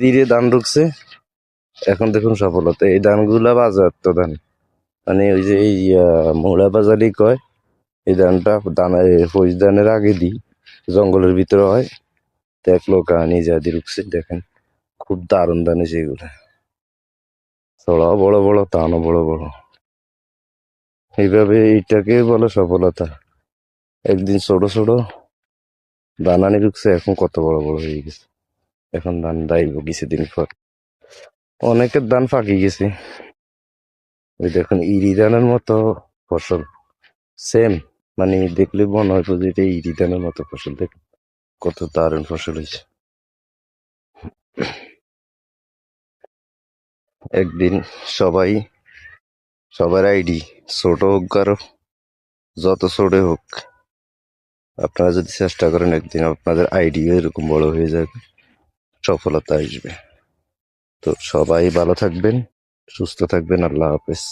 ধীরে ধান ঢুকছে, এখন দেখুন সফলতা। এই ধানগুলা বাজারতো ধান, মানে ওই যে এই মৌলা বাজারি কয়, এই ধানটা ফৌজ ধানের আগে দিই, জঙ্গলের ভিতরে হয়। দেখলো কাহানি যাদি রুকছে দেখেন, খুব দারুণ ধান হয়েছে এগুলো। ছড়াও বড় বড়, তানও বড় বড়। এইভাবে এইটাকে বলে সফলতা। একদিন ছোট ছোট ধান আনি রুকছে, এখন কত বড় বড় হয়ে গেছে। এখন ধান দাইব কিছুদিন পর। অনেকের ধান ফাঁকি গেছে। ওই দেখুন ইরি ধানের মতো ফসল, সেম, মানে দেখলে মনে হয় যে এটা ইরি ধানের মতো ফসল। দেখুন কত দারুণ ফসল হয়েছে। একদিন সবাই, সবার আইডি ছোট হোক আর যত ছোট হোক, আপনারা যদি চেষ্টা করেন একদিন আপনাদের আইডিও এরকম বড় হয়ে যাবে, সফলতা আসবে। তো সবাই ভালো থাকবেন, সুস্থ থাকবেন। আল্লাহ হাফেজ।